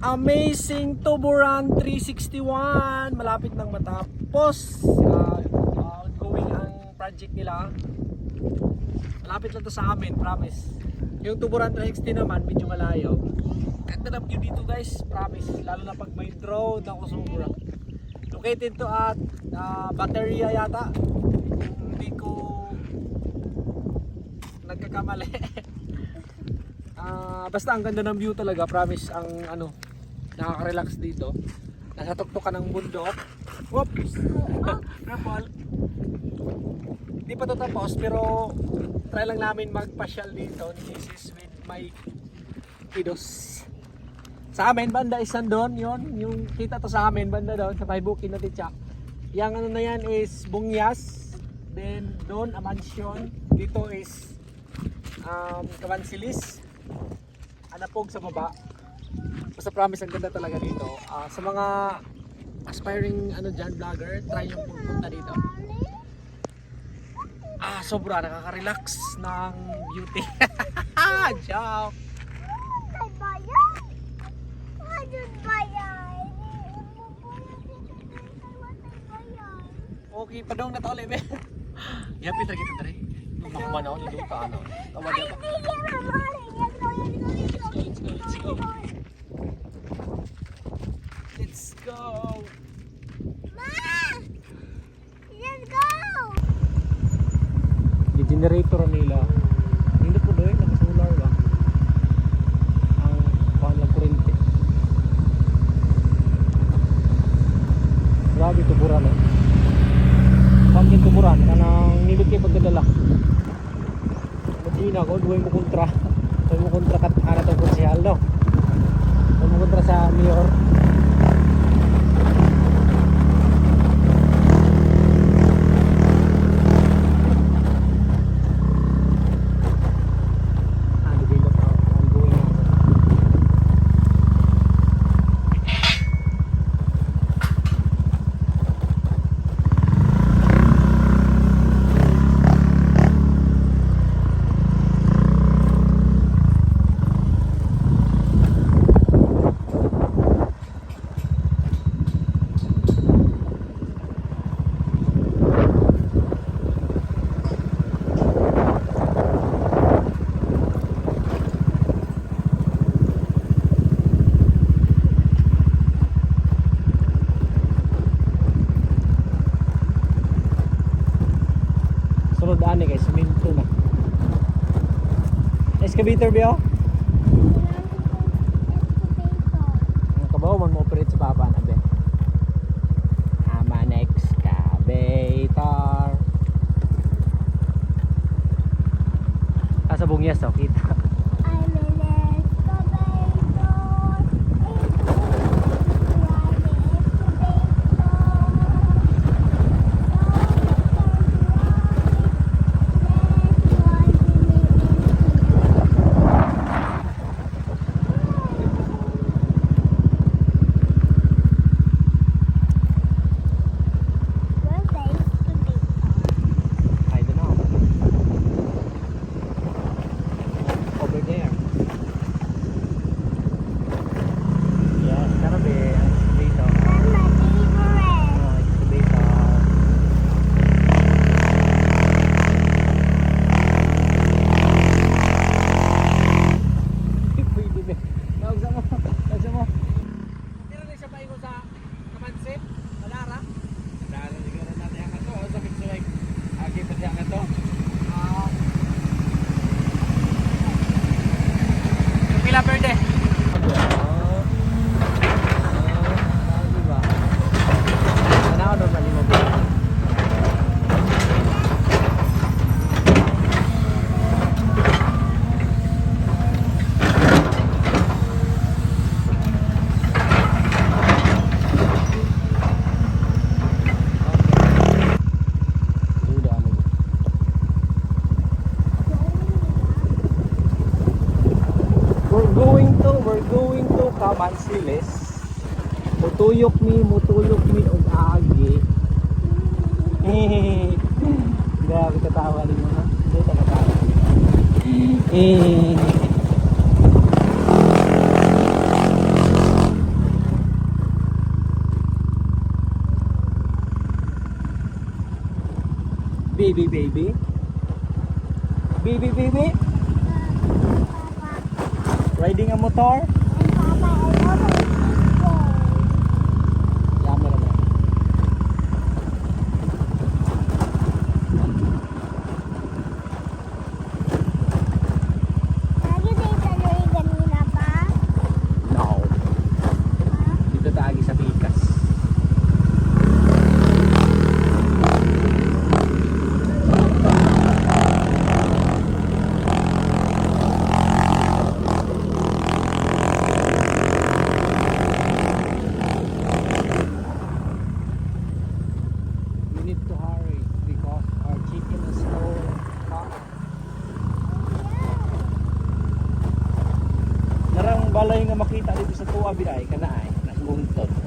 Amazing Tuburan 361. Malapit nang matapos. Ongoing ang project nila. Malapit lang to sa amin, promise. Yung Tuburan 360 naman, medyo malayo. Ganda ng view dito guys, promise. Lalo na pag may drone ako sobra. Located to at Bateria yata. Hindi ko nagkakamali. Basta ang ganda ng view talaga, promise. Ang nakaka-relax dito. Nasa tuktok ka ng bundok. Whoops! Rapol. Hindi pa to tapos pero try lang namin magpasyal dito ni Mrs. with my kiddos. Sa amin, banda is nandun, yung kita to sa amin, banda doon, sa Paibukin na Tichak. Yang ano na yan is Bungyas, then doon, a mansion, dito is Kabansilis, Anapog sa baba. Basta promise, ang ganda talaga dito. Sa mga aspiring dyan, vlogger, try yung pupunta dito. Sobra, nakaka-relax ng beauty. Joke! Okay, padong na to ulit, be. Yapit na kita dari. Makuha na ako nito ka, Tawa niya pa. Let's go. Let's go. Ma! Let's go! Yung generator nila. Hindi po doon, naka-solar ba? Ang pahalang kurente. Grabe Tuburan, Pangin Tuburan, kanang nilog kayo pagdadala. Magina ko, duway mo kontra. Duway mo kontra kat itong konsehal, no? Duway mo kontra sa mayor. Sunod ani guys, minto na. Excavator biyo? Ang kabaw man mo operate sa papa na be. Aman excavator. Sa Bungyas kita. Pila perde. We're going to Kabansilis. Mutuyok mi og agi. Grabe katawa din mo ha. Dito katawa. baby, baby. Baby, baby. Riding a motor. Yummy naman. No. Dito tayo sa Pikas. We need to hurry because our chicken is so hot. Narang balay nga makita dito sa tuwa biray kana ay nasbungtod.